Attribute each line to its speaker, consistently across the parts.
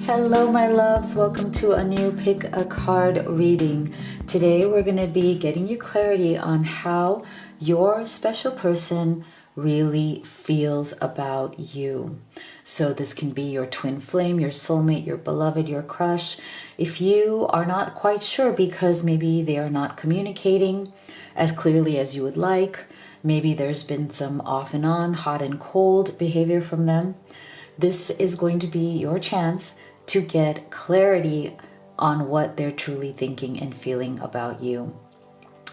Speaker 1: Hello my loves, welcome to a new pick a card reading. Today we're going to be getting you clarity on how your special person really feels about you. So this can be your twin flame, your soulmate, your beloved, your crush. If you are not quite sure because maybe they are not communicating as clearly as you would like, maybe there's been some off and on, hot and cold behavior from them, this is going to be your chance to get clarity on what they're truly thinking and feeling about you.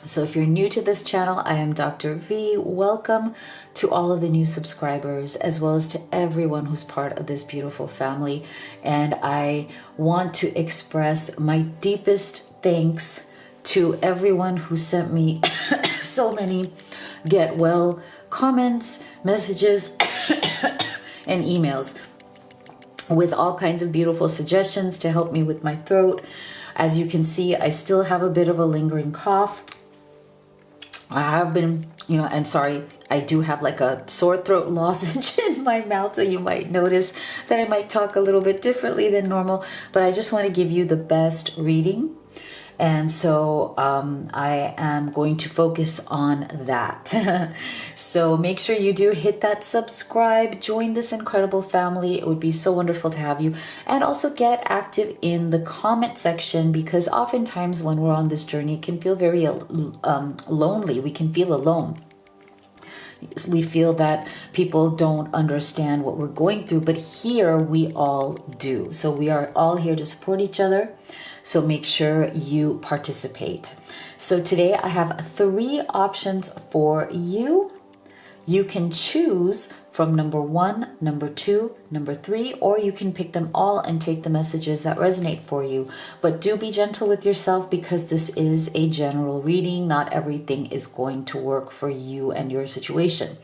Speaker 1: So if you're new to this channel, I am Dr. V. Welcome to all of the new subscribers, as well as to everyone who's part of this beautiful family. And I want to express my deepest thanks to everyone who sent me so many get well comments, messages, and emails with all kinds of beautiful suggestions to help me with my throat. As you can see, I still have a bit of a lingering cough. I have been, and sorry, I do have like a sore throat lozenge in my mouth, so you might notice that I might talk a little bit differently than normal, but I just want to give you the best reading. And so I am going to focus on that. So make sure you do hit that subscribe, join this incredible family. It would be so wonderful to have you. And also get active in the comment section, because oftentimes when we're on this journey, it can feel very lonely. We can feel alone. We feel that people don't understand what we're going through, but here we all do. So we are all here to support each other. So make sure you participate. So today I have 3 options for you. You can choose from number 1, number 2, number 3, or you can pick them all and take the messages that resonate for you. But do be gentle with yourself, because this is a general reading. Not everything is going to work for you and your situation.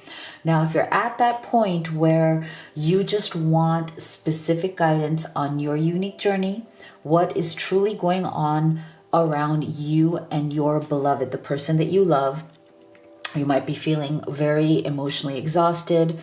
Speaker 1: Now, if you're at that point where you just want specific guidance on your unique journey, what is truly going on around you and your beloved, the person that you love, you might be feeling very emotionally exhausted.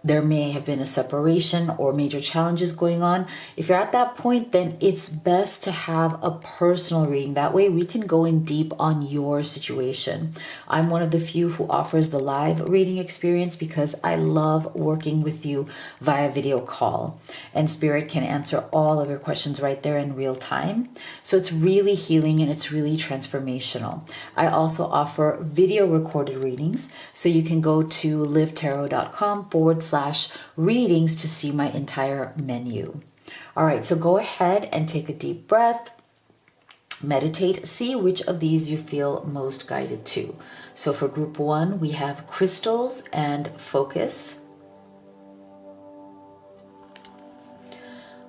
Speaker 1: There may have been a separation or major challenges going on. If you're at that point, then it's best to have a personal reading. That way we can go in deep on your situation. I'm one of the few who offers the live reading experience because I love working with you via video call. And Spirit can answer all of your questions right there in real time. So it's really healing and it's really transformational. I also offer video recorded readings. So you can go to livetarot.com/readings to see my entire menu. All right, so go ahead and take a deep breath, meditate, see which of these you feel most guided to. So for group 1, we have crystals and focus.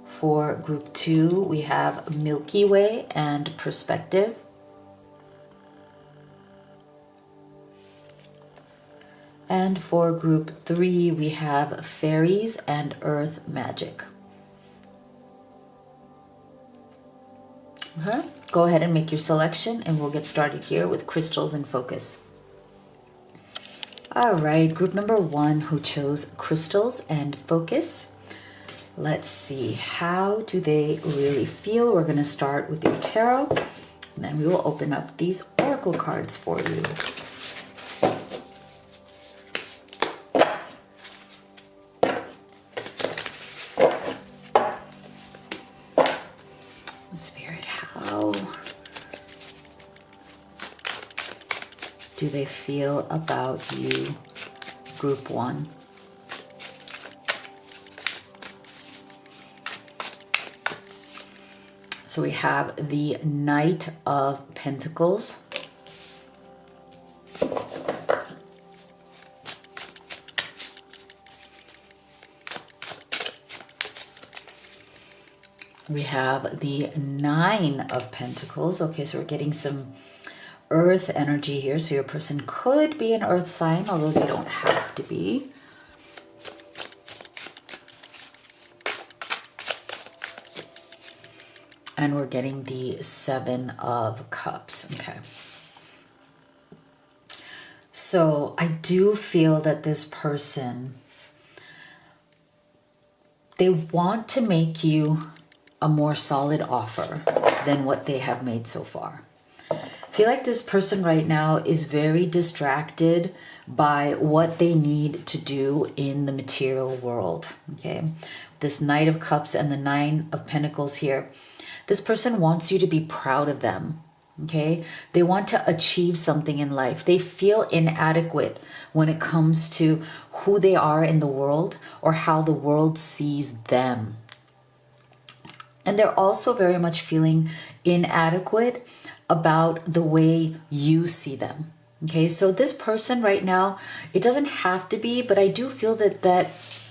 Speaker 1: For group 2, we have Milky Way and perspective. And for group 3, we have fairies and earth magic. Okay. Go ahead and make your selection and we'll get started here with crystals and focus. All right, group number 1 who chose crystals and focus. Let's see, how do they really feel? We're going to start with your tarot, and then we will open up these oracle cards for you. Spirit, how do they feel about you, group 1? So we have the Knight of Pentacles. We have the 9 of Pentacles. Okay, so we're getting some earth energy here. So your person could be an earth sign, although they don't have to be. And we're getting the 7 of Cups. Okay. So I do feel that this person, they want to make you a more solid offer than what they have made so far. I feel like this person right now is very distracted by what they need to do in the material world. Okay, this Knight of Cups and the Nine of Pentacles here. This person wants you to be proud of them. Okay, they want to achieve something in life. They feel inadequate when it comes to who they are in the world or how the world sees them. And they're also very much feeling inadequate about the way you see them. Okay, so this person right now, it doesn't have to be, but I do feel that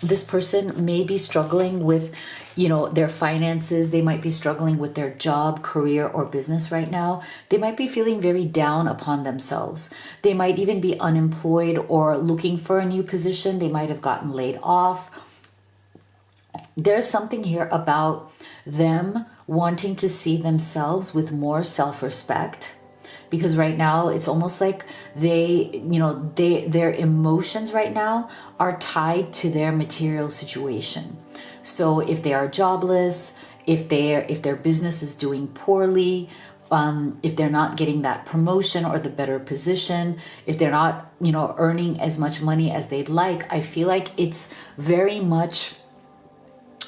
Speaker 1: this person may be struggling with, you know, their finances. They might be struggling with their job, career, or business right now. They might be feeling very down upon themselves. They might even be unemployed or looking for a new position. They might have gotten laid off. There's something here about them wanting to see themselves with more self-respect, because right now it's almost like their emotions right now are tied to their material situation. So if they are jobless, if their business is doing poorly, if they're not getting that promotion or the better position, if they're not, earning as much money as they'd like, I feel like it's very much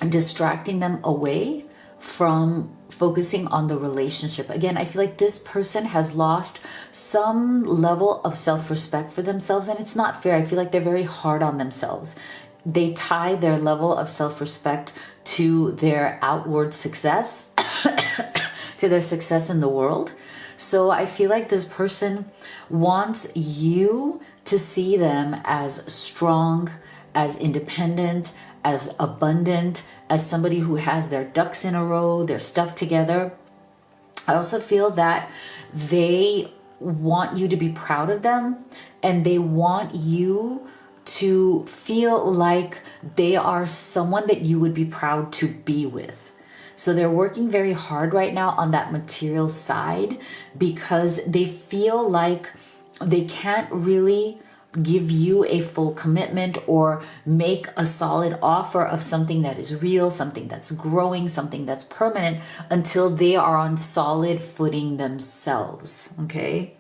Speaker 1: distracting them away from focusing on the relationship. Again, I feel like this person has lost some level of self-respect for themselves, and it's not fair. I feel like they're very hard on themselves. They tie their level of self-respect to their outward success, to their success in the world. So I feel like this person wants you to see them as strong, as independent, as abundant, as somebody who has their ducks in a row, their stuff together. I also feel that they want you to be proud of them, and they want you to feel like they are someone that you would be proud to be with. So they're working very hard right now on that material side because they feel like they can't really give you a full commitment or make a solid offer of something that is real, something that's growing, something that's permanent, until they are on solid footing themselves. Okay.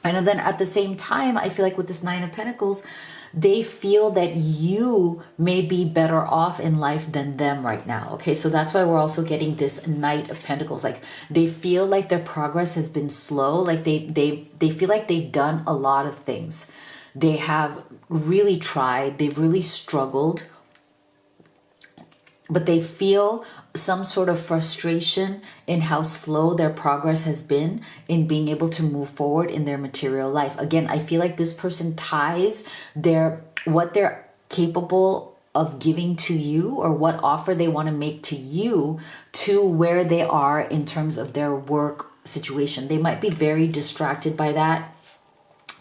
Speaker 1: And then at the same time, I feel like with this Nine of Pentacles, they feel that you may be better off in life than them right now. Okay, so that's why we're also getting this Knight of Pentacles. Like they feel like their progress has been slow. Like they feel like they've done a lot of things. They have really tried. They've really struggled. But they feel some sort of frustration in how slow their progress has been in being able to move forward in their material life. Again, I feel like this person ties what they're capable of giving to you, or what offer they want to make to you, to where they are in terms of their work situation. They might be very distracted by that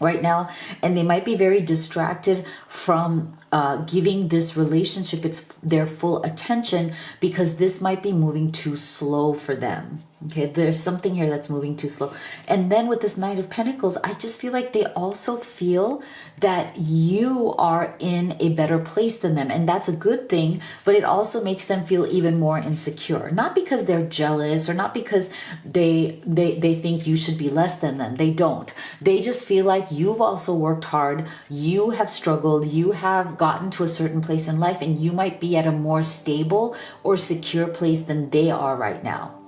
Speaker 1: right now, and they might be very distracted from giving this relationship their full attention, because this might be moving too slow for them. Okay, there's something here that's moving too slow. And then with this Knight of Pentacles, I just feel like they also feel that you are in a better place than them. And that's a good thing, but it also makes them feel even more insecure. Not because they're jealous, or not because they think you should be less than them. They don't. They just feel like you've also worked hard. You have struggled. You have gotten to a certain place in life, and you might be at a more stable or secure place than they are right now.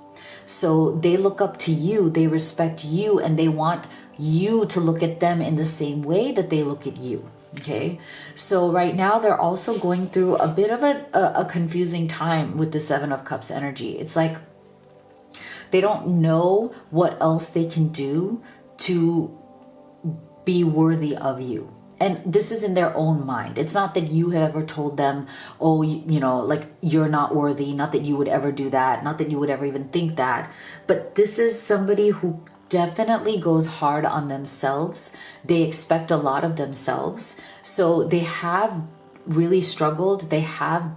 Speaker 1: So they look up to you, they respect you, and they want you to look at them in the same way that they look at you. Okay, so right now they're also going through a bit of a confusing time with the Seven of Cups energy. It's like they don't know what else they can do to be worthy of you. And this is in their own mind. It's not that you have ever told them, oh, like you're not worthy, not that you would ever do that, not that you would ever even think that. But this is somebody who definitely goes hard on themselves. They expect a lot of themselves. So they have really struggled. They have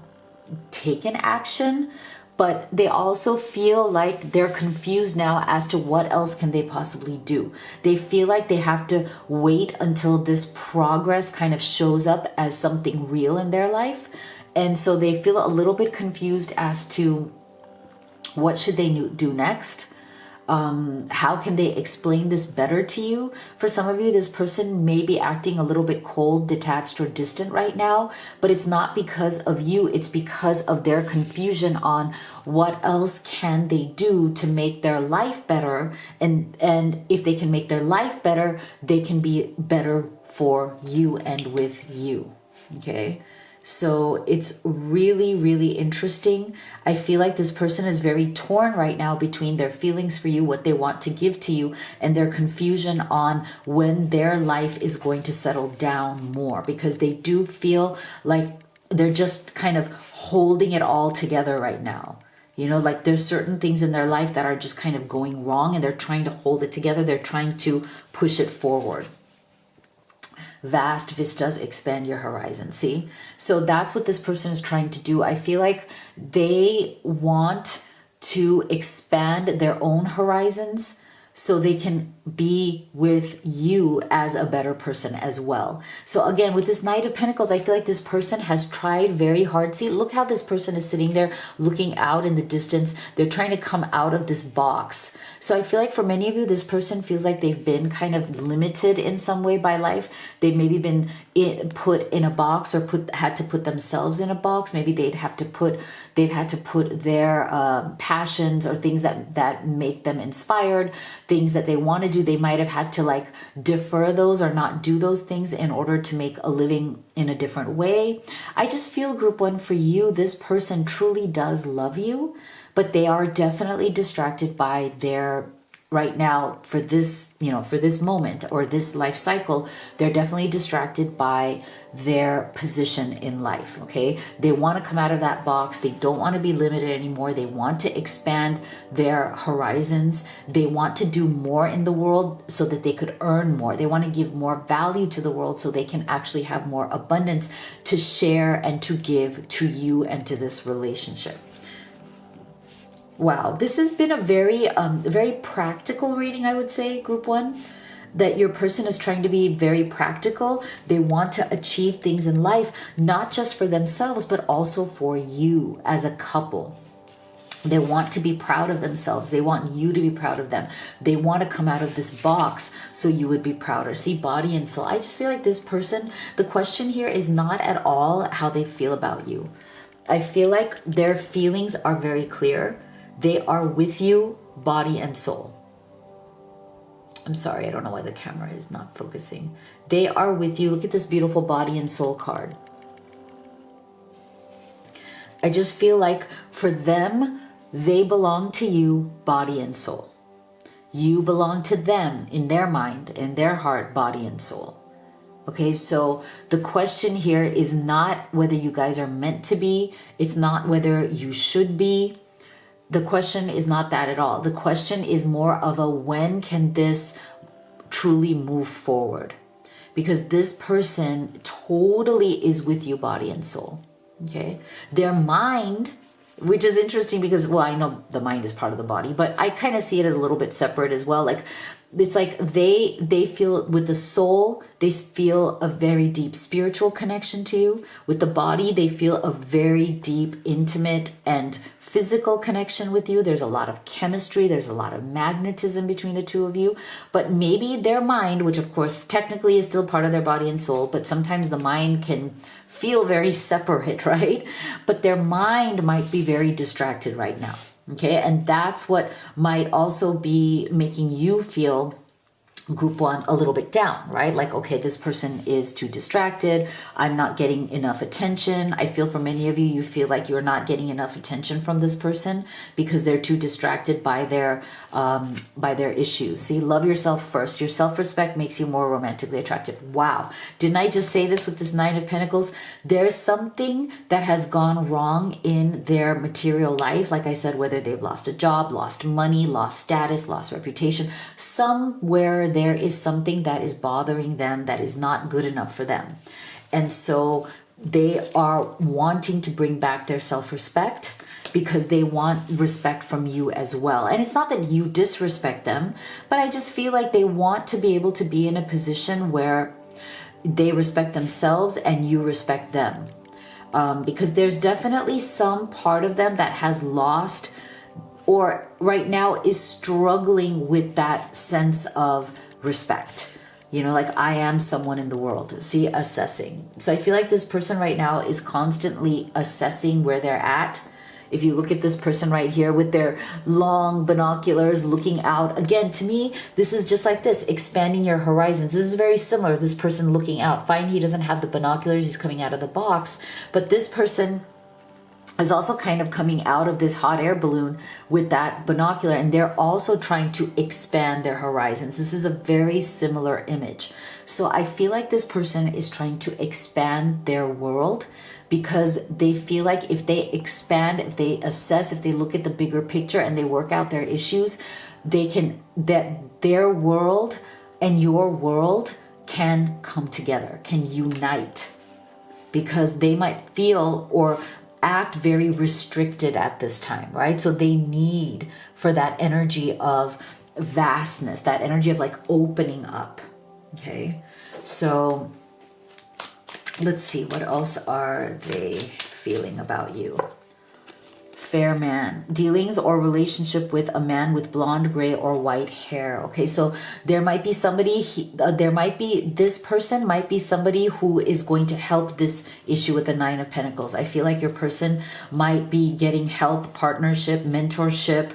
Speaker 1: taken action, but they also feel like they're confused now as to what else can they possibly do. They feel like they have to wait until this progress kind of shows up as something real in their life. And so they feel a little bit confused as to What should they do next? How can they explain this better to you? For some of you, this person may be acting a little bit cold, detached, or distant right now, but it's not because of you. It's because of their confusion on what else can they do to make their life better. And if they can make their life better, they can be better for you and with you. Okay. So it's really, really interesting. I feel like this person is very torn right now between their feelings for you, what they want to give to you, and their confusion on when their life is going to settle down more, because they do feel like they're just kind of holding it all together right now. You know, like there's certain things in their life that are just kind of going wrong and they're trying to hold it together. They're trying to push it forward. Vast vistas, expand your horizon. See, so that's what this person is trying to do. I feel like they want to expand their own horizons so they can be with you as a better person as well. So again, with this Knight of Pentacles, I feel like this person has tried very hard. See, look how this person is sitting there looking out in the distance. They're trying to come out of this box. So I feel like for many of you, this person feels like they've been kind of limited in some way by life. They've maybe been put in a box or had to put themselves in a box. Maybe they've had to put their passions or things that make them inspired, things that they want to do. They might have had to like defer those or not do those things in order to make a living in a different way. I just feel, group one, for you, this person truly does love you, but they are definitely distracted by their, right now, for this, you know, for this moment or this life cycle, they're definitely distracted by their position in life. Okay. They want to come out of that box. They don't want to be limited anymore. They want to expand their horizons. They want to do more in the world so that they could earn more. They want to give more value to the world so they can actually have more abundance to share and to give to you and to this relationship. Wow, this has been a very practical reading, I would say, group one, that your person is trying to be very practical. They want to achieve things in life, not just for themselves, but also for you as a couple. They want to be proud of themselves. They want you to be proud of them. They want to come out of this box so you would be prouder. See, body and soul. I just feel like this person, the question here is not at all how they feel about you. I feel like their feelings are very clear. They are with you, body and soul. I'm sorry, I don't know why the camera is not focusing. They are with you. Look at this beautiful body and soul card. I just feel like for them, they belong to you, body and soul. You belong to them in their mind, in their heart, body and soul. Okay, so the question here is not whether you guys are meant to be. It's not whether you should be. The question is not that at all. The question is more of a when can this truly move forward? Because this person totally is with you, body and soul. Okay. Their mind, which is interesting because, well, I know the mind is part of the body, but I kind of see it as a little bit separate as well. Like, it's like they feel with the soul, they feel a very deep spiritual connection to you. With the body, they feel a very deep, intimate and physical connection with you. There's a lot of chemistry. There's a lot of magnetism between the two of you. But maybe their mind, which of course technically is still part of their body and soul, but sometimes the mind can feel very separate, right? But their mind might be very distracted right now. Okay, and that's what might also be making you feel, group one, a little bit down, right? Like, okay, this person is too distracted. I'm not getting enough attention. I feel for many of you, you feel like you're not getting enough attention from this person because they're too distracted by their issues. See, love yourself first. Your self-respect makes you more romantically attractive. Wow. Didn't I just say this with this Nine of Pentacles? There's something that has gone wrong in their material life. Like I said, whether they've lost a job, lost money, lost status, lost reputation, somewhere there is something that is bothering them that is not good enough for them. And so they are wanting to bring back their self-respect because they want respect from you as well. And it's not that you disrespect them, but I just feel like they want to be able to be in a position where they respect themselves and you respect them. Because there's definitely some part of them that has lost or right now is struggling with that sense of respect. You know, like I am someone in the world. See, assessing. So I feel like this person right now is constantly assessing where they're at. If you look at this person right here with their long binoculars looking out, again, to me, this is just like this, expanding your horizons. This is very similar, this person looking out. Fine, he doesn't have the binoculars, he's coming out of the box, but this person is also kind of coming out of this hot air balloon with that binocular, and they're also trying to expand their horizons. This is a very similar image. So I feel like this person is trying to expand their world, because they feel like if they expand, if they assess, if they look at the bigger picture and they work out their issues, they can, that their world and your world can come together, can unite, because they might feel or act very restricted at this time, right? So they need for that energy of vastness, that energy of like opening up. Okay, so let's see, what else are they feeling about you? Fair man, dealings or relationship with a man with blonde, gray, or white hair. Okay, so there might be somebody, this person might be somebody who is going to help this issue with the Nine of Pentacles. I feel like your person might be getting help, partnership, mentorship,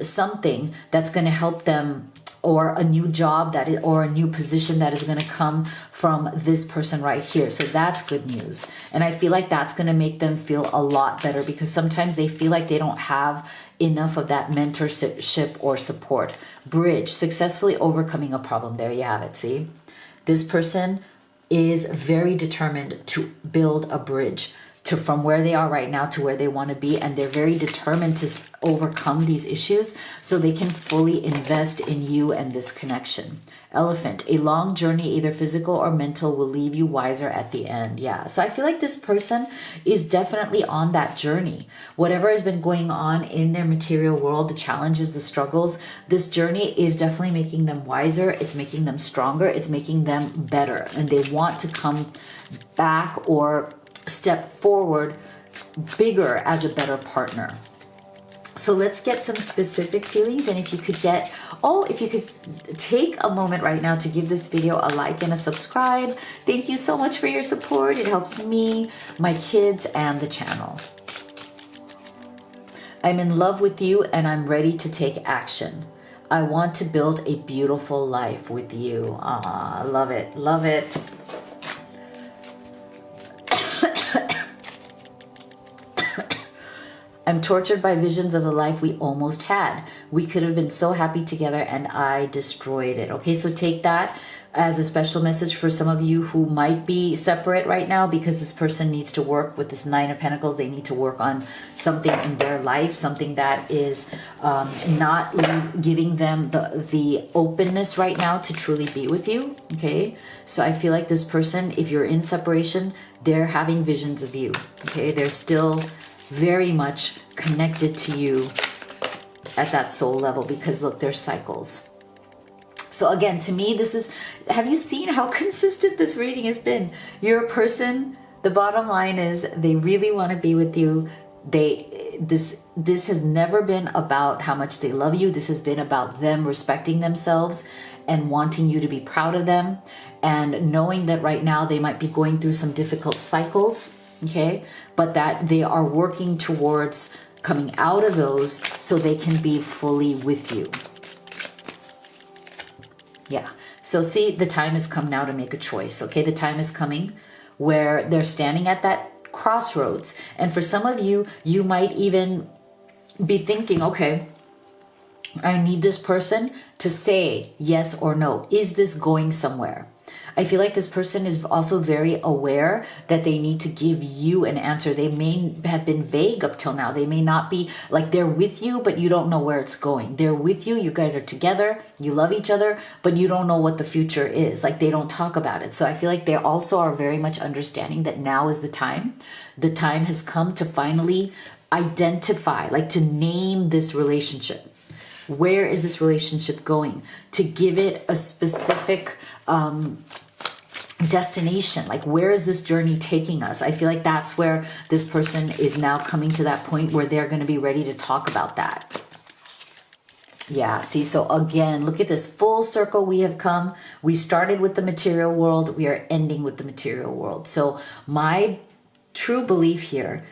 Speaker 1: something that's going to help them, or a new job that is, or a new position that is going to come from this person right here. So that's good news. And I feel like that's going to make them feel a lot better, because sometimes they feel like they don't have enough of that mentorship or support. Bridge, successfully overcoming a problem. There you have it. See, this person is very determined to build a bridge to from where they are right now to where they want to be, and they're very determined to overcome these issues so they can fully invest in you and this connection. Elephant, a long journey, either physical or mental, will leave you wiser at the end. Yeah, so I feel like this person is definitely on that journey. Whatever has been going on in their material world, the challenges, the struggles, this journey is definitely making them wiser. It's making them stronger. It's making them better, and they want to come back or step forward bigger as a better partner. So let's get some specific feelings. And if you could get, if you could take a moment right now to give this video a like and a subscribe. Thank you so much for your support. It helps me, my kids, and the channel. I'm in love with you and I'm ready to take action. I want to build a beautiful life with you. Ah, love it, love it. I'm tortured by visions of the life we almost had. We could have been so happy together and I destroyed it. Okay, so take that as a special message for some of you who might be separate right now, because this person needs to work with this Nine of Pentacles. They need to work on something in their life, something that is not giving them the openness right now to truly be with you. Okay, so I feel like this person, if you're in separation, they're having visions of you. Okay, they're still very much connected to you at that soul level, because look, there's cycles. So again, to me, this is, have you seen how consistent this reading has been? Your person, the bottom line is they really want to be with you. This has never been about how much they love you. This has been about them respecting themselves and wanting you to be proud of them, and knowing that right now they might be going through some difficult cycles. Okay, but that they are working towards coming out of those so they can be fully with you. Yeah, so see, the time has come now to make a choice. Okay, the time is coming where they're standing at that crossroads. And for some of you, you might even be thinking, okay, I need this person to say yes or no. Is this going somewhere? I feel like this person is also very aware that they need to give you an answer. They may have been vague up till now. They may not be, like, they're with you, but you don't know where it's going. They're with you. You guys are together. You love each other, but you don't know what the future is. Like, they don't talk about it. So I feel like they also are very much understanding that now is the time. The time has come to finally identify, like to name this relationship. Where is this relationship going? To give it a specific destination. Like, where is this journey taking us? I feel like that's where this person is now coming to that point where they're going to be ready to talk about that. Yeah, see, so again, look at this full circle we have come. We started with the material world. We are ending with the material world. So my true belief here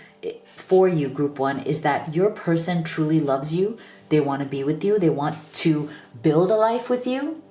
Speaker 1: for you, group one, is that your person truly loves you. They want to be with you. They want to build a life with you.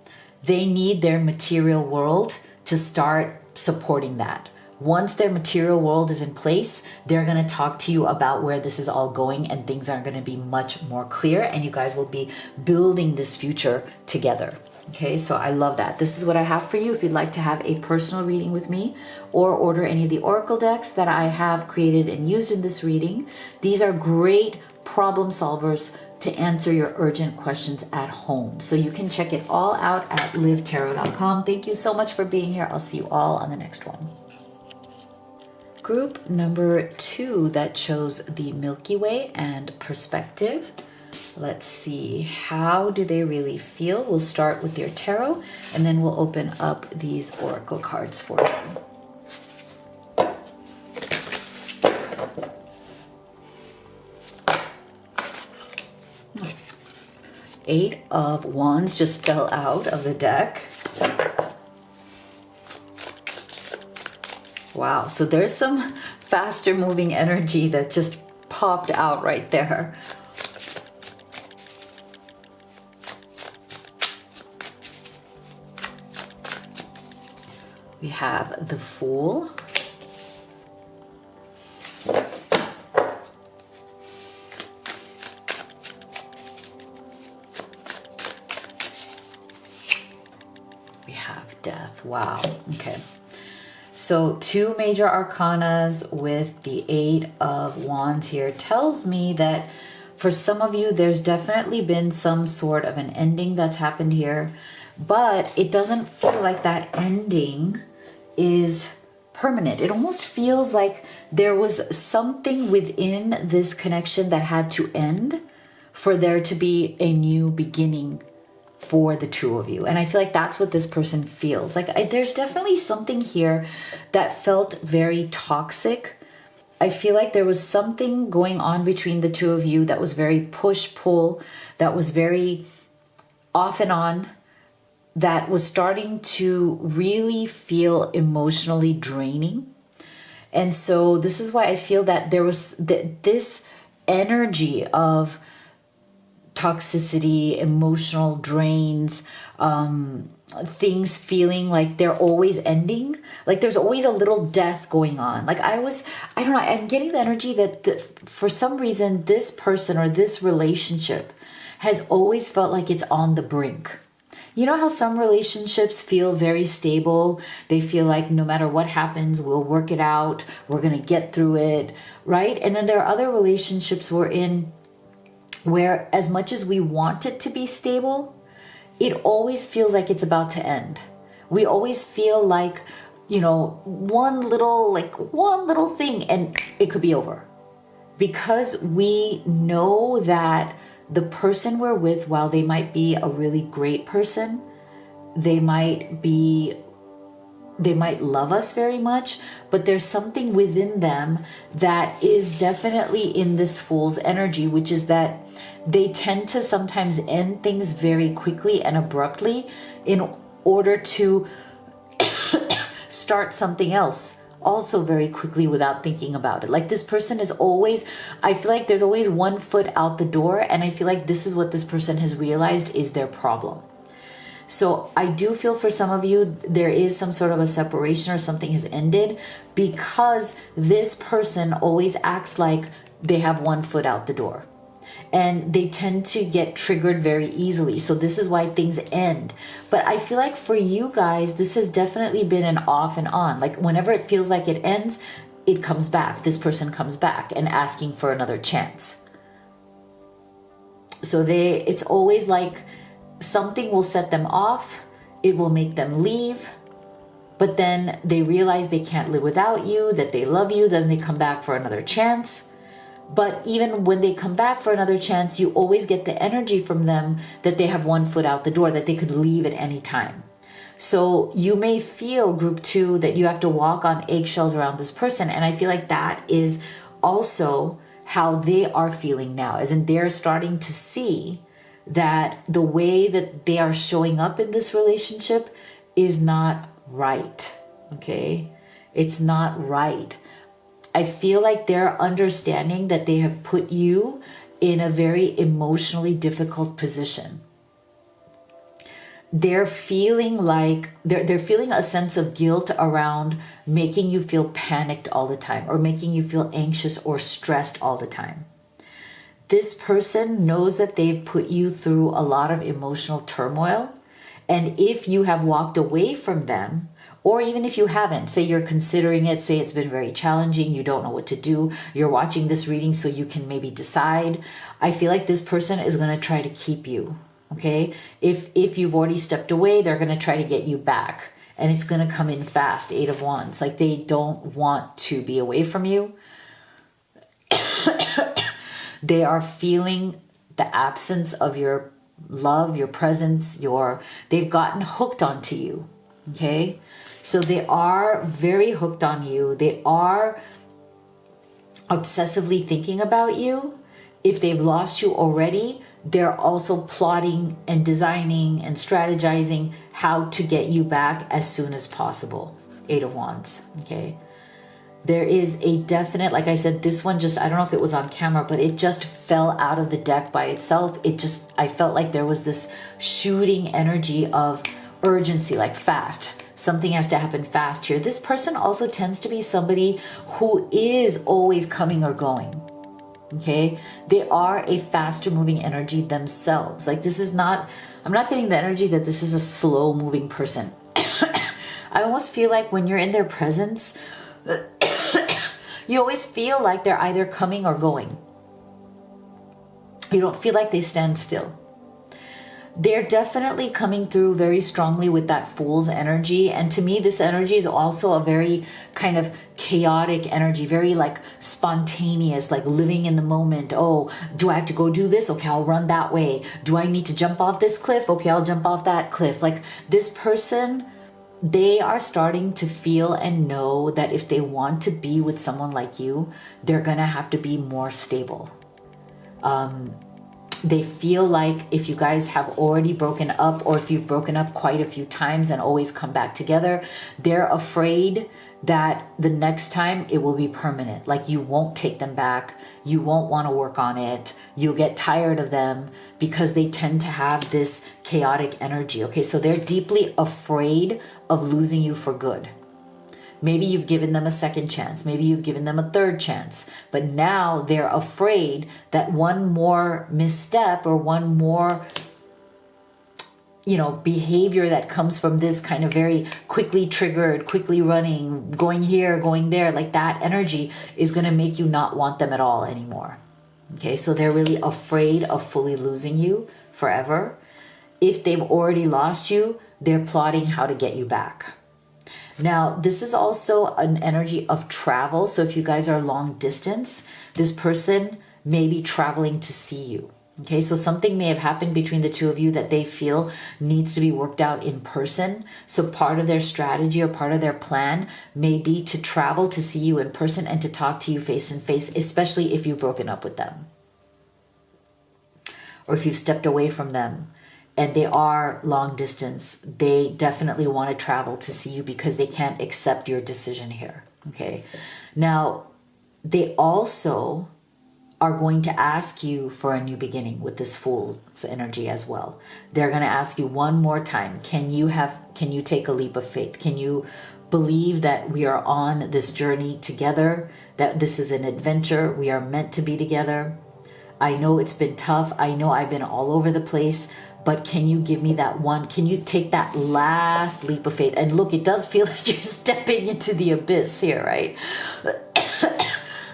Speaker 1: They need their material world to start supporting that. Once their material world is in place, they're going to talk to you about where this is all going, and things are going to be much more clear, and you guys will be building this future together. Okay, so I love that. This is what I have for you. If you'd like to have a personal reading with me or order any of the oracle decks that I have created and used in this reading, these are great problem solvers to answer your urgent questions at home. So you can check it all out at livetarot.com. Thank you so much for being here. I'll see you all on the next one. Group number 2 that chose the Milky Way and perspective. Let's see, how do they really feel? We'll start with your tarot, and then we'll open up these oracle cards for you. Eight of Wands just fell out of the deck. Wow, so there's some faster moving energy that just popped out right there. We have the Fool. We have Death. Wow, okay. So 2 major arcanas with the 8 of Wands here tells me that for some of you, there's definitely been some sort of an ending that's happened here, but it doesn't feel like that ending is permanent. It almost feels like there was something within this connection that had to end for there to be a new beginning for the 2 of you. And I feel like that's what this person feels. Like there's definitely something here that felt very toxic. I feel like there was something going on between the 2 of you that was very push-pull, that was very off and on, that was starting to really feel emotionally draining. And so this is why I feel that there was this energy of toxicity, emotional drains, things feeling like they're always ending. Like there's always a little death going on. Like I don't know, I'm getting the energy that for some reason this person or this relationship has always felt like it's on the brink. You know how some relationships feel very stable? They feel like no matter what happens, we'll work it out. We're going to get through it, right? And then there are other relationships we're in where as much as we want it to be stable, it always feels like it's about to end. We always feel like, you know, one little thing and it could be over. Because we know that the person we're with, while they might be a really great person, they might love us very much, but there's something within them that is definitely in this Fool's energy, which is that they tend to sometimes end things very quickly and abruptly in order to start something else also very quickly without thinking about it. Like this person is always, I feel like there's always one foot out the door, and I feel like this is what this person has realized is their problem. So I do feel for some of you, there is some sort of a separation or something has ended because this person always acts like they have one foot out the door. And they tend to get triggered very easily. So this is why things end. But I feel like for you guys, this has definitely been an off and on. Like whenever it feels like it ends, it comes back. This person comes back and asking for another chance. So it's always like something will set them off. It will make them leave. But then they realize they can't live without you, that they love you. Then they come back for another chance. But even when they come back for another chance, you always get the energy from them that they have one foot out the door, that they could leave at any time. So you may feel, group 2, that you have to walk on eggshells around this person. And I feel like that is also how they are feeling now, as in they're starting to see that the way that they are showing up in this relationship is not right. Okay? It's not right. I feel like they're understanding that they have put you in a very emotionally difficult position. They're feeling like they're feeling a sense of guilt around making you feel panicked all the time, or making you feel anxious or stressed all the time. This person knows that they've put you through a lot of emotional turmoil. And if you have walked away from them, or even if you haven't, say you're considering it, say it's been very challenging, you don't know what to do, you're watching this reading so you can maybe decide, I feel like this person is going to try to keep you. Okay? If you've already stepped away, they're going to try to get you back. And it's going to come in fast, 8 of Wands. Like they don't want to be away from you. They are feeling the absence of your love, your presence, they've gotten hooked onto you. Okay? So they are very hooked on you. They are obsessively thinking about you. If they've lost you already, they're also plotting and designing and strategizing how to get you back as soon as possible. 8 of Wands. Okay? There is a definite, like I said, this one just, I don't know if it was on camera, but it just fell out of the deck by itself. I felt like there was this shooting energy of urgency, like fast. Something has to happen fast here. This person also tends to be somebody who is always coming or going. Okay? They are a faster moving energy themselves. Like this is not, I'm not getting the energy that this is a slow moving person. I almost feel like when you're in their presence, you always feel like they're either coming or going. You don't feel like they stand still. They're definitely coming through very strongly with that Fool's energy. And to me, this energy is also a very kind of chaotic energy, very like spontaneous, like living in the moment. Oh, do I have to go do this? Okay, I'll run that way. Do I need to jump off this cliff? Okay, I'll jump off that cliff. Like this person, they are starting to feel and know that if they want to be with someone like you, they're going to have to be more stable. They feel like if you guys have already broken up, or if you've broken up quite a few times and always come back together, they're afraid that the next time it will be permanent. Like you won't take them back. You won't want to work on it. You'll get tired of them because they tend to have this chaotic energy. Okay, so they're deeply afraid of losing you for good. Maybe you've given them a second chance. Maybe you've given them a third chance. But now they're afraid that one more misstep or one more, behavior that comes from this kind of very quickly triggered, quickly running, going here, going there, like that energy is going to make you not want them at all anymore. Okay, so they're really afraid of fully losing you forever. If they've already lost you, they're plotting how to get you back. Now, this is also an energy of travel. So if you guys are long distance, this person may be traveling to see you. Okay, so something may have happened between the two of you that they feel needs to be worked out in person. So part of their strategy or part of their plan may be to travel to see you in person and to talk to you face to face, especially if you've broken up with them. Or if you've stepped away from them. And they are long distance, they definitely want to travel to see you because they can't accept your decision here. Okay. Now, they also are going to ask you for a new beginning with this Fool's energy as well. They're going to ask you one more time, can you take a leap of faith? Can you believe that we are on this journey together, that this is an adventure, we are meant to be together? I know it's been tough. I know I've been all over the place. But can you give me that one? Can you take that last leap of faith? And look, it does feel like you're stepping into the abyss here, right?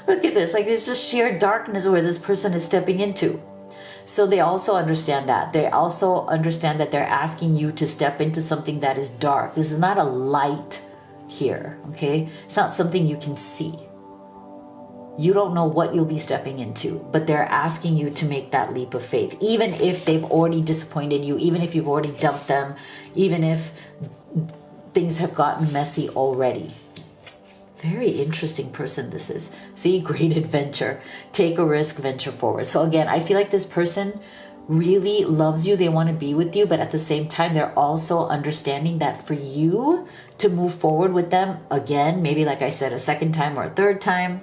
Speaker 1: Look at this. Like there's just sheer darkness where this person is stepping into. So they also understand that. They also understand that they're asking you to step into something that is dark. This is not a light here, okay? It's not something you can see. You don't know what you'll be stepping into, but they're asking you to make that leap of faith. Even if they've already disappointed you, even if you've already dumped them, even if things have gotten messy already. Very interesting person this is. See, great adventure. Take a risk, venture forward. So again, I feel like this person really loves you. They want to be with you, but at the same time, they're also understanding that for you to move forward with them again, maybe like I said, a second time or a third time,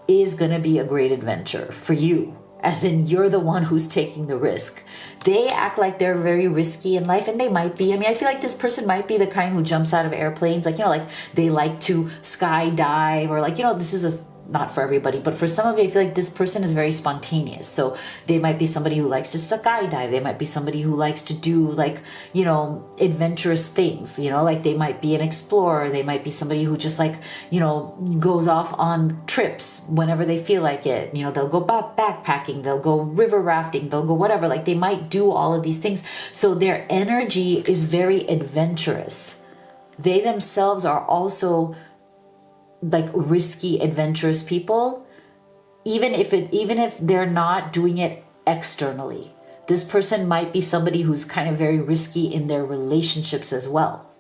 Speaker 1: is going to be a great adventure for you. As in, you're the one who's taking the risk. They act like they're very risky in life, and they might be. I mean, I feel like this person might be the kind who jumps out of airplanes. Like, like they like to skydive, or like, this is not for everybody, but for some of you, I feel like this person is very spontaneous. So they might be somebody who likes to skydive. They might be somebody who likes to do like, adventurous things, like they might be an explorer. They might be somebody who just like, goes off on trips whenever they feel like it. They'll go backpacking, they'll go river rafting, they'll go whatever. Like they might do all of these things. So their energy is very adventurous. They themselves are also like risky, adventurous people, even if they're not doing it externally. This person might be somebody who's kind of very risky in their relationships as well.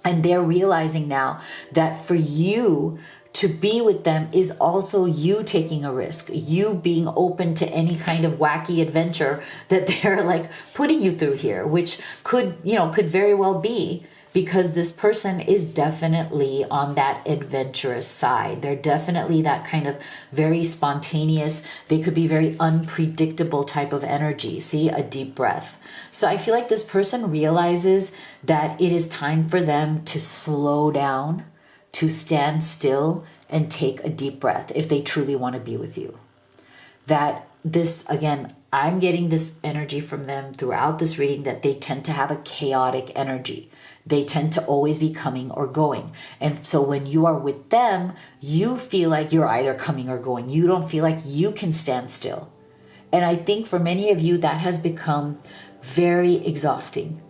Speaker 1: And they're realizing now that for you to be with them is also you taking a risk, you being open to any kind of wacky adventure that they're like putting you through here, which could very well be because this person is definitely on that adventurous side. They're definitely that kind of very spontaneous, they could be very unpredictable type of energy. See, a deep breath. So I feel like this person realizes that it is time for them to slow down, to stand still and take a deep breath if they truly want to be with you. That this, again, I'm getting this energy from them throughout this reading that they tend to have a chaotic energy. They tend to always be coming or going. And so when you are with them, you feel like you're either coming or going. You don't feel like you can stand still. And I think for many of you, that has become very exhausting.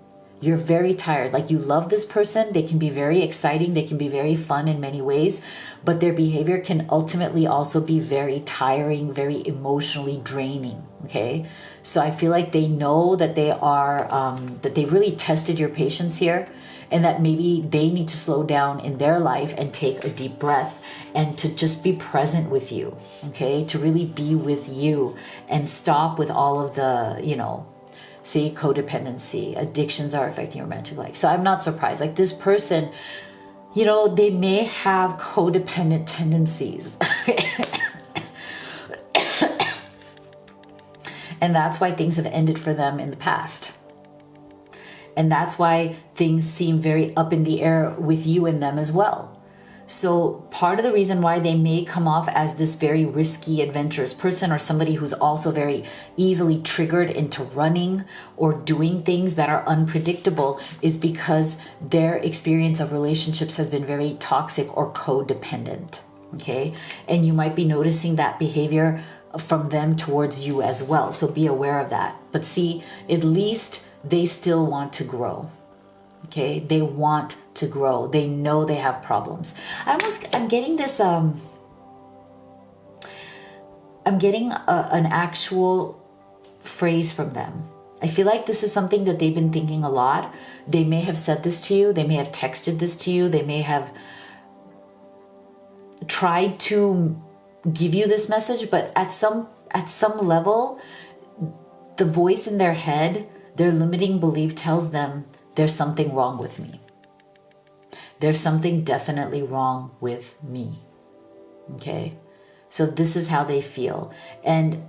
Speaker 1: You're very tired. Like you love this person. They can be very exciting. They can be very fun in many ways, but their behavior can ultimately also be very tiring, very emotionally draining. Okay. So I feel like they know that they are, that they've really tested your patience here, and that maybe they need to slow down in their life and take a deep breath and to just be present with you. Okay. To really be with you and stop with all of the, see, codependency, addictions are affecting your romantic life. So I'm not surprised. Like this person, they may have codependent tendencies. And that's why things have ended for them in the past. And that's why things seem very up in the air with you and them as well. So part of the reason why they may come off as this very risky, adventurous person, or somebody who's also very easily triggered into running or doing things that are unpredictable, is because their experience of relationships has been very toxic or codependent. Okay. And you might be noticing that behavior from them towards you as well. So be aware of that. But see, at least they still want to grow. Okay, they want to grow. They know they have problems. I'm getting this, I'm getting an actual phrase from them. I feel like this is something that they've been thinking a lot. They may have said this to you. They may have texted this to you. They may have tried to give you this message, but at some level, the voice in their head, their limiting belief tells them, there's something wrong with me. There's something definitely wrong with me. Okay? So this is how they feel. And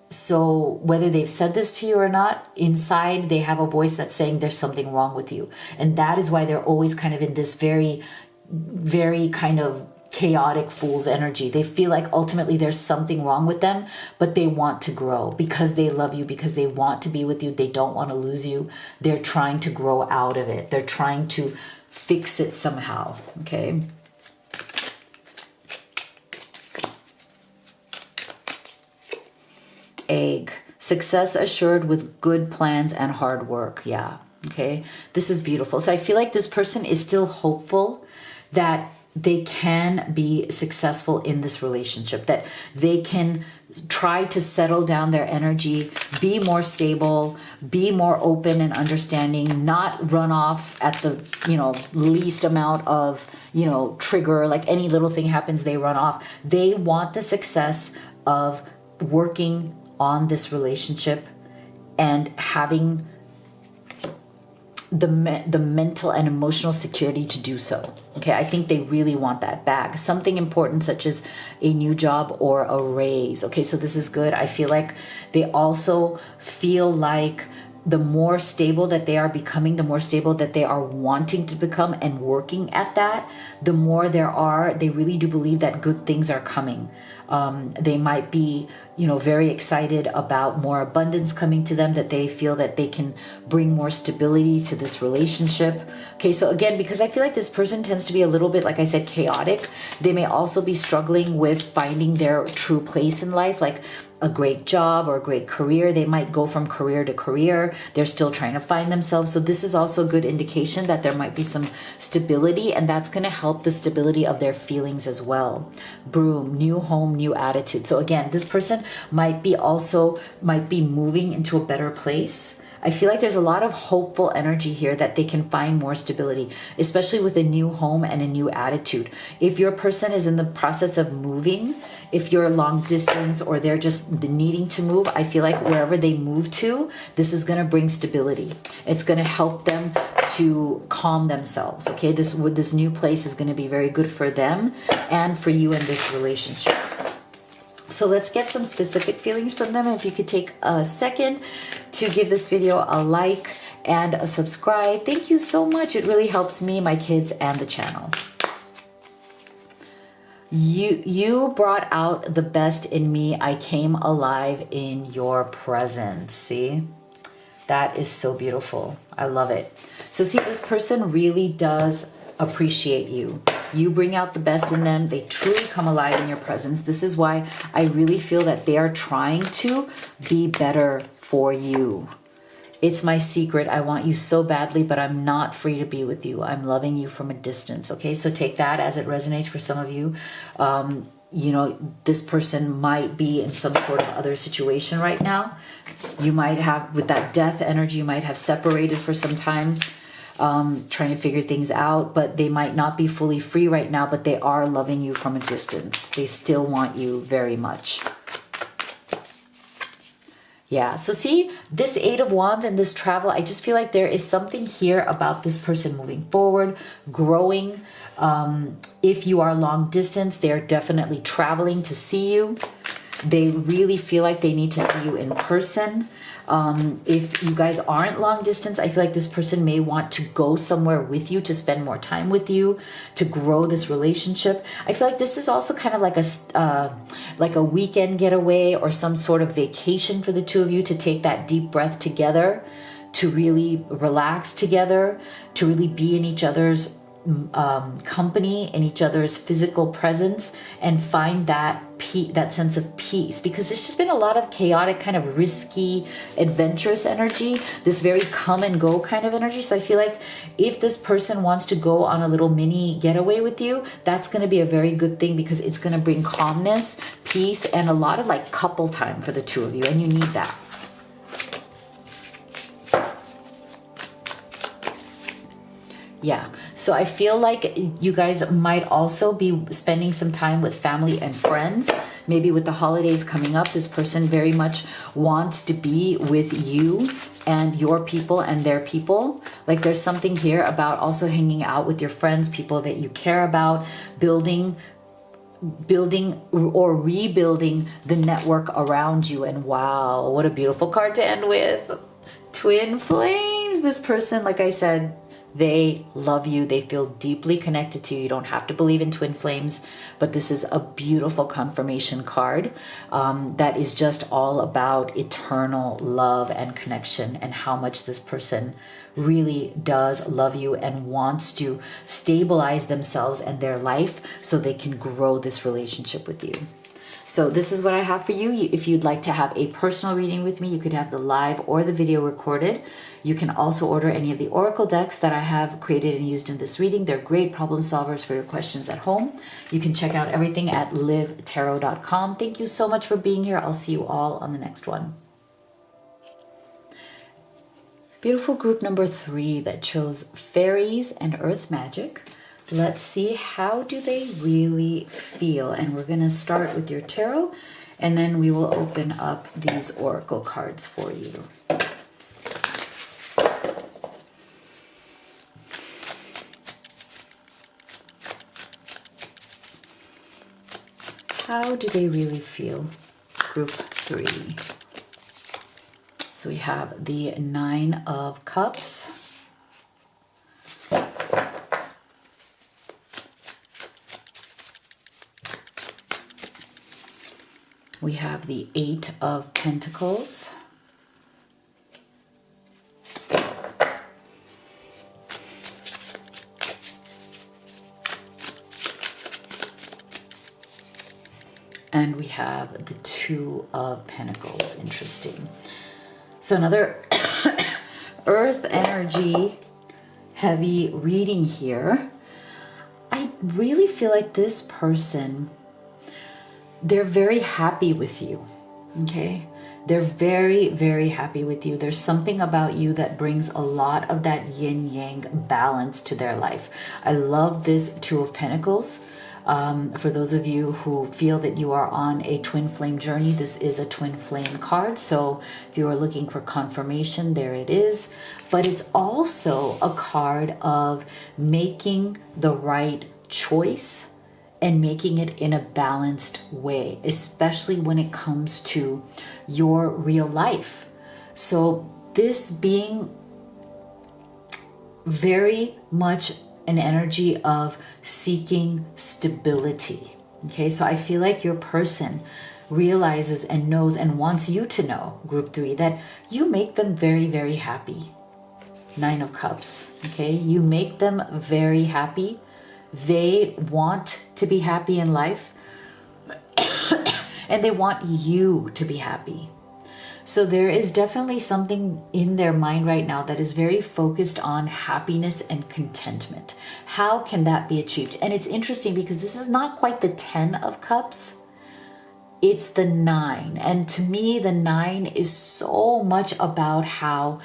Speaker 1: so whether they've said this to you or not, inside they have a voice that's saying there's something wrong with you. And that is why they're always kind of in this very, very kind of chaotic fool's energy. They feel like ultimately there's something wrong with them, but they want to grow because they love you, because they want to be with you. They don't want to lose you. They're trying to grow out of it. They're trying to fix it somehow. Okay. Egg. Success assured with good plans and hard work. Yeah. Okay. This is beautiful. So I feel like this person is still hopeful that they can be successful in this relationship, that they can try to settle down their energy, be more stable, be more open and understanding, not run off at the, least amount of, trigger, like any little thing happens, they run off. They want the success of working on this relationship and having the mental and emotional security to do so. Okay, I think they really want that back. Something important such as a new job or a raise. Okay, so this is good. I feel like they also feel like the more stable that they are becoming, the more stable that they are wanting to become and working at that, the more they really do believe that good things are coming. They might be, very excited about more abundance coming to them, that they feel that they can bring more stability to this relationship. Okay, so again, because I feel like this person tends to be a little bit, like I said, chaotic, they may also be struggling with finding their true place in life, like a great job or a great career. They might go from career to career. They're still trying to find themselves. So this is also a good indication that there might be some stability, and that's going to help the stability of their feelings as well. Broom, new home, new attitude. So again, this person might be moving into a better place. I feel like there's a lot of hopeful energy here that they can find more stability, especially with a new home and a new attitude. If your person is in the process of moving, if you're long distance or they're just needing to move, I feel like wherever they move to, this is going to bring stability. It's going to help them to calm themselves. Okay, this new place is going to be very good for them and for you in this relationship. So let's get some specific feelings from them. If you could take a second to give this video a like and a subscribe. Thank you so much. It really helps me, my kids, and the channel. You brought out the best in me. I came alive in your presence. See? That is so beautiful. I love it. So see, this person really does appreciate you. You bring out the best in them. They truly come alive in your presence. This is why I really feel that they are trying to be better for you. It's my secret. I want you so badly, but I'm not free to be with you. I'm loving you from a distance. Okay, so take that as it resonates for some of you. This person might be in some sort of other situation right now. You might have, with that death energy, you might have separated for some time. Trying to figure things out, but they might not be fully free right now, but they are loving you from a distance. They still want you very much. Yeah, so see, this Eight of Wands and this travel, I just feel like there is something here about this person moving forward, growing. If you are long distance, they're definitely traveling to see you. They really feel like they need to see you in person. If you guys aren't long distance, I feel like this person may want to go somewhere with you, to spend more time with you, to grow this relationship. I feel like this is also kind of like a weekend getaway or some sort of vacation for the two of you, to take that deep breath together, to really relax together, to really be in each other's company, in each other's physical presence, and find that sense of peace, because there's just been a lot of chaotic, kind of risky, adventurous energy, this very come and go kind of energy. So I feel like if this person wants to go on a little mini getaway with you, that's going to be a very good thing, because it's going to bring calmness, peace, and a lot of like couple time for the two of you, and you need that. Yeah, so I feel like you guys might also be spending some time with family and friends. Maybe with the holidays coming up, this person very much wants to be with you and your people and their people. Like there's something here about also hanging out with your friends, people that you care about, building or rebuilding the network around you. And wow, what a beautiful card to end with. Twin flames. This person, like I said, they love you. They feel deeply connected to you. You don't have to believe in twin flames, but this is a beautiful confirmation card that is just all about eternal love and connection, and how much this person really does love you and wants to stabilize themselves and their life so they can grow this relationship with you. So this is what I have for you. If you'd like to have a personal reading with me, you could have the live or the video recorded. You can also order any of the oracle decks that I have created and used in this reading. They're great problem solvers for your questions at home. You can check out everything at livetarot.com. Thank you so much for being here. I'll see you all on the next one. Beautiful group number 3 that chose fairies and earth magic. Let's see, how do they really feel? And we're going to start with your tarot And then we will open up these oracle cards for you. How do they really feel? Group 3. So we have the 9 of Cups. We have the 8 of Pentacles. And we have the 2 of Pentacles. Interesting. So another earth energy heavy reading here. I really feel like this person, they're very happy with you, okay? They're very, very happy with you. There's something about you that brings a lot of that yin-yang balance to their life. I love this 2 of Pentacles. For those of you who feel that you are on a twin flame journey, this is a twin flame card. So if you are looking for confirmation, there it is. But it's also a card of making the right choice and making it in a balanced way, especially when it comes to your real life. So this being very much an energy of seeking stability. Okay, so I feel like your person realizes and knows and wants you to know, group 3, that you make them very, very happy. 9 of Cups. Okay, you make them very happy. They want to be happy in life and they want you to be happy. So there is definitely something in their mind right now that is very focused on happiness and contentment. How can that be achieved? And it's interesting because this is not quite the 10 of Cups. It's the 9. And to me, the 9 is so much about how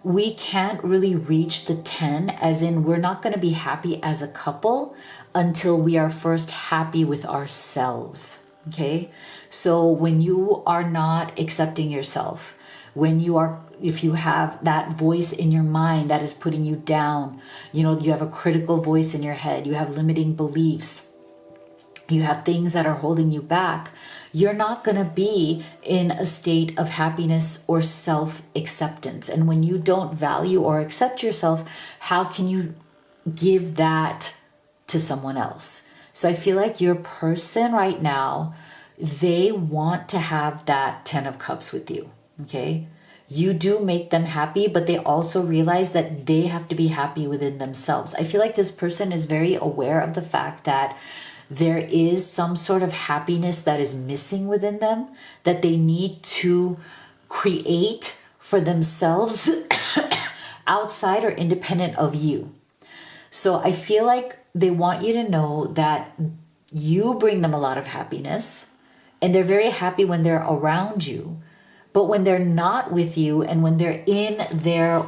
Speaker 1: we can't really reach the 10, as in we're not going to be happy as a couple until we are first happy with ourselves. Okay, so when you are not accepting yourself, when you are, if you have that voice in your mind that is putting you down, you know, you have a critical voice in your head, you have limiting beliefs, you have things that are holding you back, you're not going to be in a state of happiness or self-acceptance. And when you don't value or accept yourself, how can you give that to someone else? So I feel like your person right now, they want to have that 10 of Cups with you, okay? You do make them happy, but they also realize that they have to be happy within themselves. I feel like this person is very aware of the fact that there is some sort of happiness that is missing within them that they need to create for themselves outside or independent of you. So I feel like they want you to know that you bring them a lot of happiness and they're very happy when they're around you. But when they're not with you and when they're in their,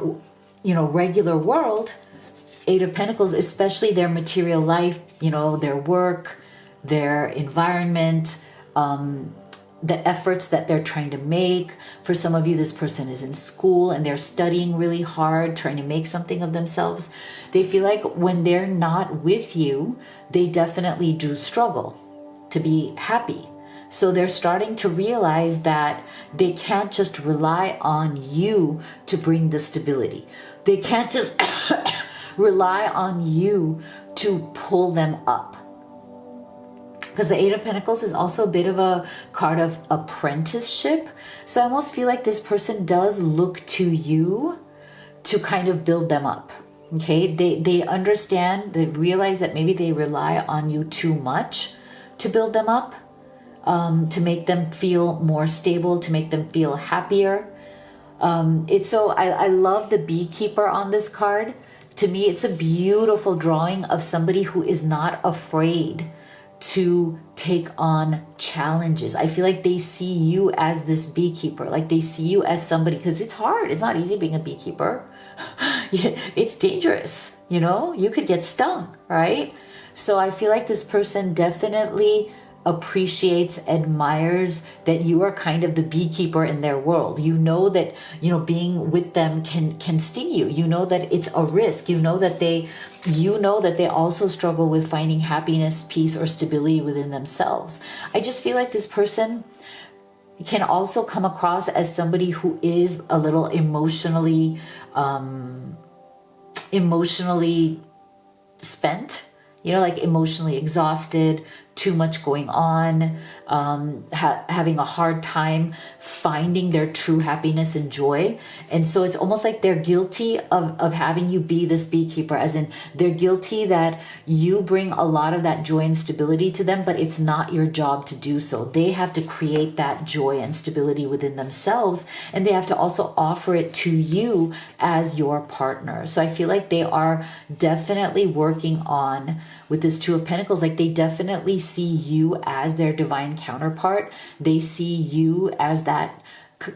Speaker 1: you know, regular world, 8 of Pentacles, especially their material life, you know, their work, their environment, the efforts that they're trying to make. For some of you, this person is in school and they're studying really hard, trying to make something of themselves. They feel like when they're not with you, they definitely do struggle to be happy. So they're starting to realize that they can't just rely on you to bring the stability. They can't just rely on you to pull them up. Because the 8 of Pentacles is also a bit of a card of apprenticeship. So I almost feel like this person does look to you to kind of build them up. Okay, they understand, they realize that maybe they rely on you too much to build them up, to make them feel more stable, to make them feel happier. I love the beekeeper on this card. To me, it's a beautiful drawing of somebody who is not afraid to take on challenges. I feel like they see you as this beekeeper, like they see you as somebody, because it's hard. It's not easy being a beekeeper. It's dangerous, you know, you could get stung, right? So I feel like this person definitely appreciates, admires that you are kind of the beekeeper in their world. You know that, you know, being with them can sting you. You know that it's a risk. You know that they also struggle with finding happiness, peace, or stability within themselves. I just feel like this person can also come across as somebody who is a little emotionally spent, you know, like emotionally exhausted, too much going on, having a hard time finding their true happiness and joy. And so it's almost like they're guilty of having you be this beekeeper, as in they're guilty that you bring a lot of that joy and stability to them, but it's not your job to do so. They have to create that joy and stability within themselves, and they have to also offer it to you as your partner. So I feel like they are definitely working on, with this Two of Pentacles, like they definitely see you as their divine counterpart. They see you as that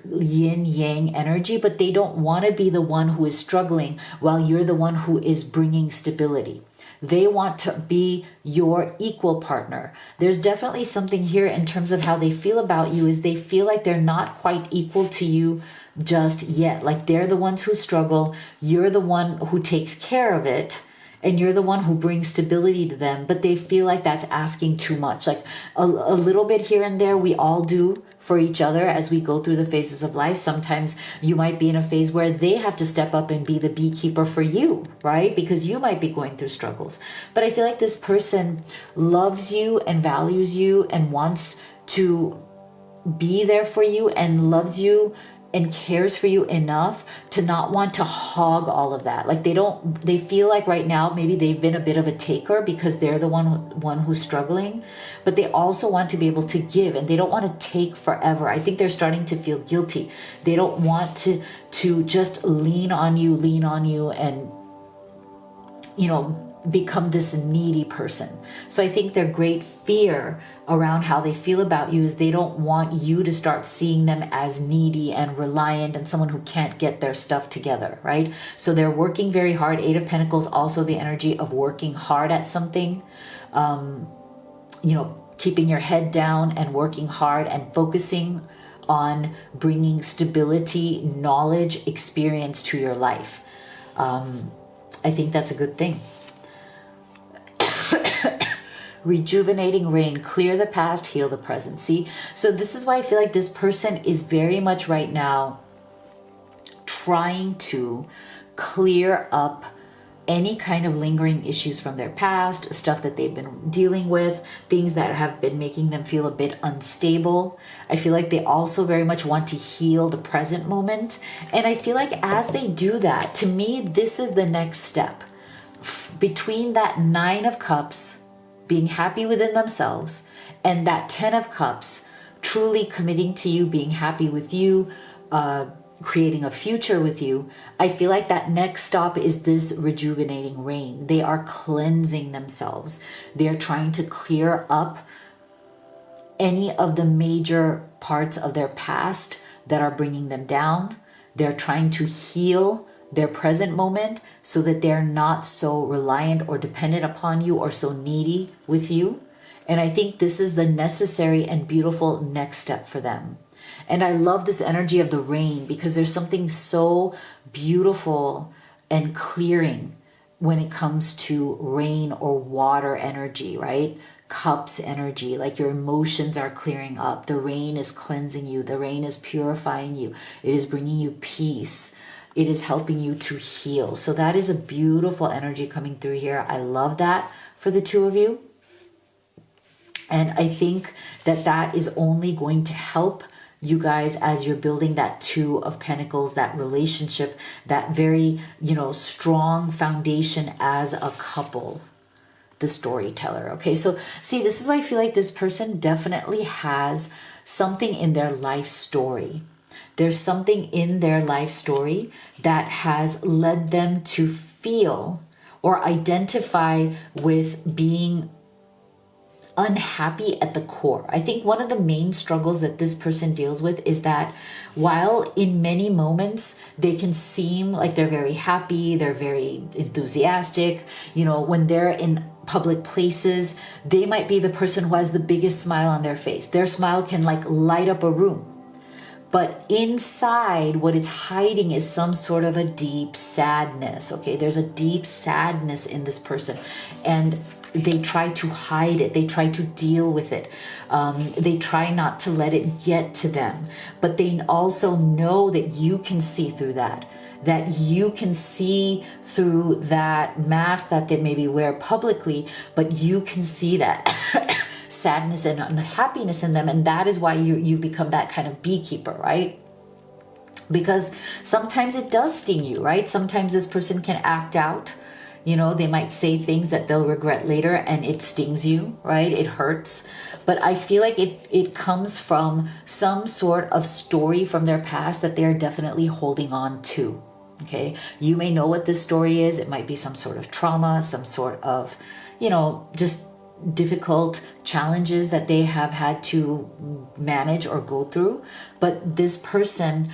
Speaker 1: yin yang energy, but they don't want to be the one who is struggling while you're the one who is bringing stability. They want to be your equal partner. There's definitely something here in terms of how they feel about you, is they feel like they're not quite equal to you just yet. Like they're the ones who struggle, you're the one who takes care of it, and you're the one who brings stability to them, but they feel like that's asking too much. Like a little bit here and there, we all do for each other as we go through the phases of life. Sometimes you might be in a phase where they have to step up and be the beekeeper for you, right? Because you might be going through struggles. But I feel like this person loves you and values you and wants to be there for you and loves you and cares for you enough to not want to hog all of that. Like they feel like right now maybe they've been a bit of a taker because they're the one who's struggling, but they also want to be able to give, and they don't want to take forever. I think they're starting to feel guilty. They don't want to just lean on you and, you know, become this needy person. So I think their great fear around how they feel about you is they don't want you to start seeing them as needy and reliant and someone who can't get their stuff together, right? So they're working very hard. Eight of Pentacles, also the energy of working hard at something, you know, keeping your head down and working hard and focusing on bringing stability, knowledge, experience to your life. I think that's a good thing. Rejuvenating rain, clear the past, heal the present. See, so this is why I feel like this person is very much right now trying to clear up any kind of lingering issues from their past, stuff that they've been dealing with, things that have been making them feel a bit unstable. I feel like they also very much want to heal the present moment. And I feel like as they do that, to me, this is the next step. Between that Nine of Cups, being happy within themselves, and that 10 of Cups, truly committing to you, being happy with you, creating a future with you, I feel like that next stop is this rejuvenating rain. They are cleansing themselves. They're trying to clear up any of the major parts of their past that are bringing them down. They're trying to heal their present moment so that they're not so reliant or dependent upon you or so needy with you. And I think this is the necessary and beautiful next step for them. And I love this energy of the rain because there's something so beautiful and clearing when it comes to rain or water energy, right? Cups energy, like your emotions are clearing up. The rain is cleansing you. The rain is purifying you. It is bringing you peace. It is helping you to heal. So that is a beautiful energy coming through here. I love that for the two of you. And I think that that is only going to help you guys as you're building that Two of Pentacles, that relationship, that very, you know, strong foundation as a couple, the storyteller. Okay, so see, this is why I feel like this person definitely has something in their life story. There's something in their life story that has led them to feel or identify with being unhappy at the core. I think one of the main struggles that this person deals with is that while in many moments they can seem like they're very happy, they're very enthusiastic, you know, when they're in public places. They might be the person who has the biggest smile on their face. Their smile can like light up a room. But inside, what it's hiding is some sort of a deep sadness, okay? There's a deep sadness in this person, and they try to hide it. They try to deal with it. They try not to let it get to them. But they also know that you can see through that you can see through that mask that they maybe wear publicly, but you can see that sadness and unhappiness in them. And that is why you become that kind of beekeeper, right? Because sometimes it does sting you, right? Sometimes this person can act out. You know, they might say things that they'll regret later, and it stings you, right? It hurts. But I feel like it comes from some sort of story from their past that they're definitely holding on to. Okay, you may know what this story is. It might be some sort of trauma, some sort of, you know, just difficult challenges that they have had to manage or go through. But this person,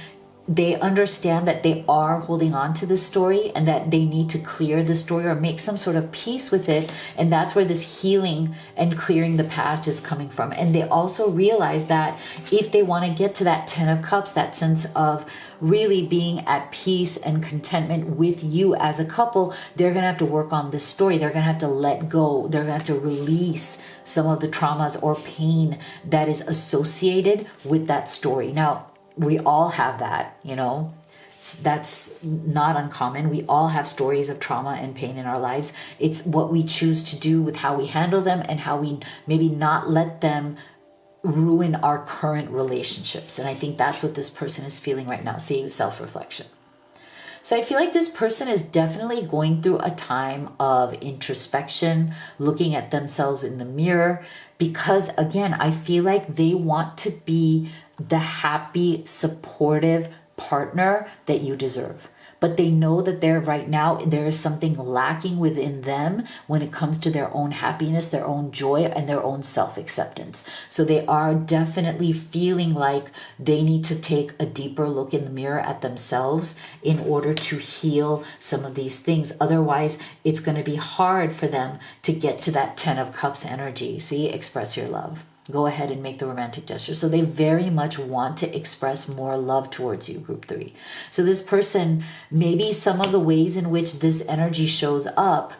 Speaker 1: they understand that they are holding on to this story and that they need to clear the story or make some sort of peace with it. And that's where this healing and clearing the past is coming from. And they also realize that if they want to get to that 10 of Cups, that sense of really being at peace and contentment with you as a couple, they're going to have to work on this story. They're going to have to let go. They're going to have to release some of the traumas or pain that is associated with that story. Now, we all have that, you know, that's not uncommon. We all have stories of trauma and pain in our lives. It's what we choose to do with how we handle them and how we maybe not let them ruin our current relationships. And I think that's what this person is feeling right now. See, self-reflection. So I feel like this person is definitely going through a time of introspection, looking at themselves in the mirror, because again, I feel like they want to be the happy, supportive partner that you deserve. But they know that right now there is something lacking within them when it comes to their own happiness, their own joy, and their own self-acceptance. So they are definitely feeling like they need to take a deeper look in the mirror at themselves in order to heal some of these things. Otherwise, it's going to be hard for them to get to that 10 of Cups energy. See, express your love. Go ahead and make the romantic gesture. So they very much want to express more love towards you, group 3. So this person, maybe some of the ways in which this energy shows up,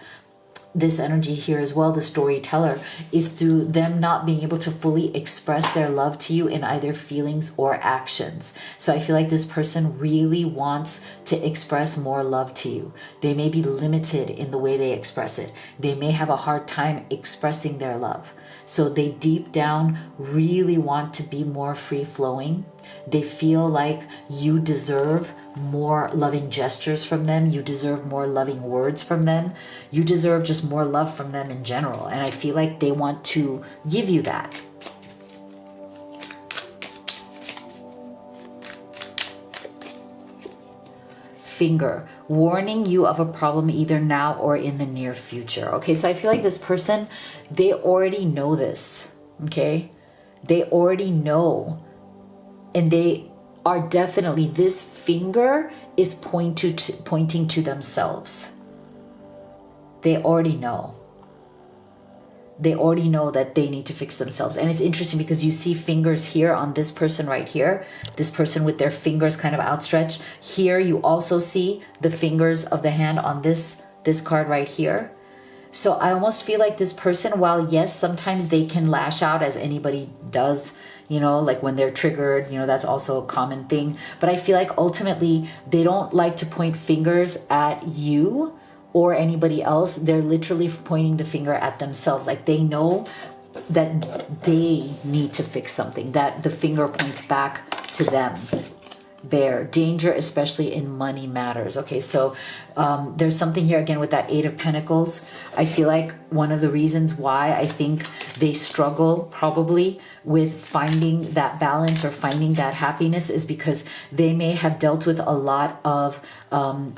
Speaker 1: this energy here as well, the storyteller, is through them not being able to fully express their love to you in either feelings or actions. So I feel like this person really wants to express more love to you. They may be limited in the way they express it. They may have a hard time expressing their love. So they deep down really want to be more free-flowing. They feel like you deserve more loving gestures from them. You deserve more loving words from them. You deserve just more love from them in general. And I feel like they want to give you that. Finger, warning you of a problem either now or in the near future. Okay, so I feel like this person, they already know this, okay? They already know, and they are definitely, this finger is pointing to themselves. They already know. They already know that they need to fix themselves. And it's interesting because you see fingers here on this person right here, this person with their fingers kind of outstretched. Here you also see the fingers of the hand on this card right here. So I almost feel like this person, while yes, sometimes they can lash out, as anybody does, you know, like when they're triggered, you know, that's also a common thing. But I feel like ultimately they don't like to point fingers at you or anybody else. They're literally pointing the finger at themselves. Like they know that they need to fix something, that the finger points back to them. Bear, danger, especially in money matters. Okay, so there's something here again with that 8 of Pentacles. I feel like one of the reasons why I think they struggle probably with finding that balance or finding that happiness is because they may have dealt with a lot of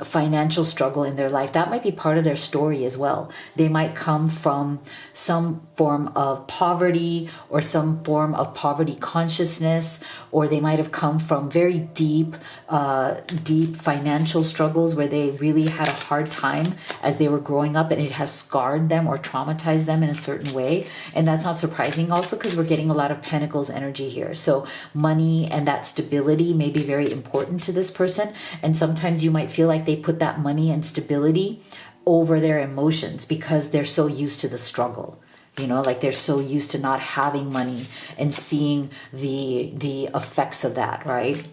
Speaker 1: financial struggle in their life. That might be part of their story as well. They might come from some form of poverty or some form of poverty consciousness, or they might have come from very deep financial struggles where they really had a hard time as they were growing up, and it has scarred them or traumatized them in a certain way. And that's not surprising also because we're getting a lot of Pentacles energy here. So money and that stability may be very important to this person. And sometimes you might feel like they put that money and stability over their emotions because they're so used to the struggle. You know, like they're so used to not having money and seeing the effects of that, right?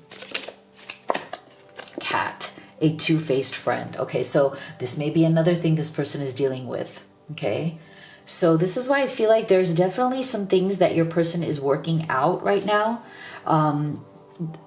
Speaker 1: Cat, a two-faced friend. Okay, so this may be another thing this person is dealing with. Okay, so this is why I feel like there's definitely some things that your person is working out right now,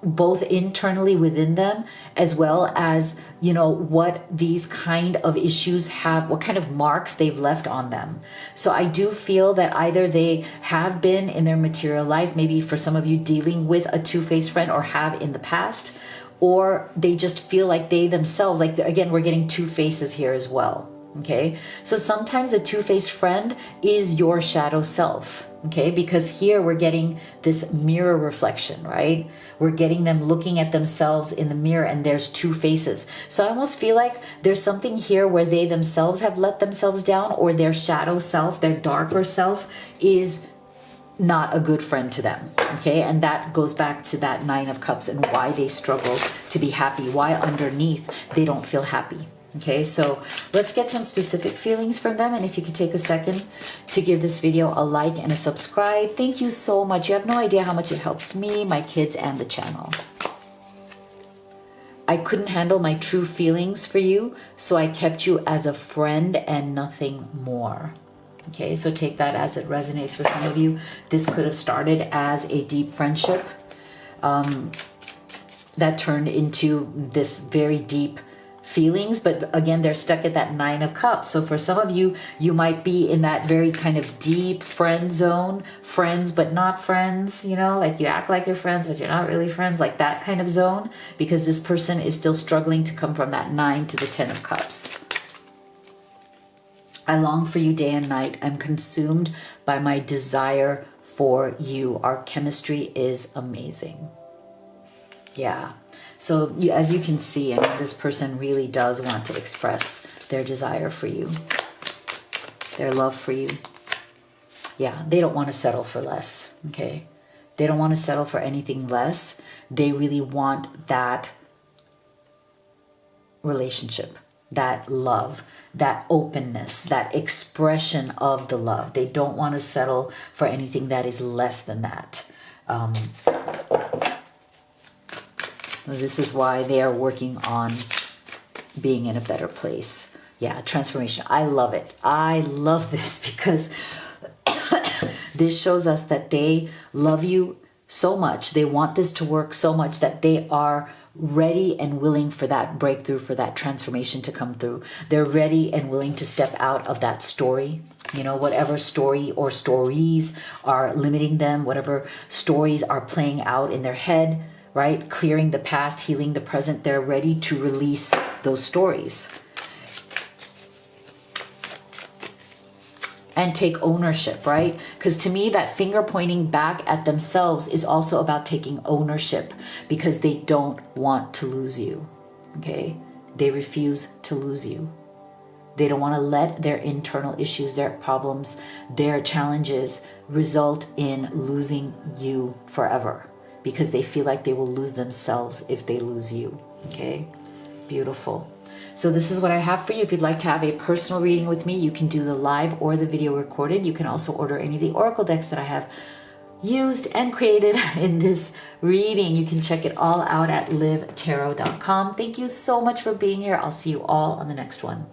Speaker 1: both internally within them, as well as, you know, what these kind of issues have, what kind of marks they've left on them. So I do feel that either they have been in their material life, maybe for some of you dealing with a two-faced friend or have in the past, or they just feel like they themselves, like, again, we're getting two faces here as well. Okay, so sometimes a two-faced friend is your shadow self. Okay, because here we're getting this mirror reflection, right? We're getting them looking at themselves in the mirror and there's two faces. So I almost feel like there's something here where they themselves have let themselves down, or their shadow self, their darker self, is not a good friend to them. Okay, and that goes back to that Nine of Cups and why they struggle to be happy, why underneath they don't feel happy. Okay, so let's get some specific feelings from them. And if you could take a second to give this video a like and a subscribe, thank you so much. You have no idea how much it helps me, my kids, and the channel. I couldn't handle my true feelings for you, so I kept you as a friend and nothing more. Okay, so take that as it resonates for some of you. This could have started as a deep friendship that turned into this very deep feelings, but again, they're stuck at that Nine of Cups. So for some of you, you might be in that very kind of deep friend zone, friends but not friends, you know, like you act like you're friends but you're not really friends, like that kind of zone, because this person is still struggling to come from that 9 to the 10 of Cups. I long for you day and night. I'm consumed by my desire for you. Our chemistry is amazing. Yeah. So as you can see, I mean, this person really does want to express their desire for you, their love for you. Yeah, they don't want to settle for less, okay? They don't want to settle for anything less. They really want that relationship, that love, that openness, that expression of the love. They don't want to settle for anything that is less than that. This is why they are working on being in a better place. Yeah, transformation. I love it. I love this because this shows us that they love you so much. They want this to work so much that they are ready and willing for that breakthrough, for that transformation to come through. They're ready and willing to step out of that story. You know, whatever story or stories are limiting them, whatever stories are playing out in their head, right? Clearing the past, healing the present. They're ready to release those stories and take ownership, right? Because to me, that finger pointing back at themselves is also about taking ownership, because they don't want to lose you, okay? They refuse to lose you. They don't want to let their internal issues, their problems, their challenges result in losing you forever, because they feel like they will lose themselves if they lose you, okay? Beautiful. So this is what I have for you. If you'd like to have a personal reading with me, you can do the live or the video recorded. You can also order any of the oracle decks that I have used and created in this reading. You can check it all out at livetarot.com. Thank you so much for being here. I'll see you all on the next one.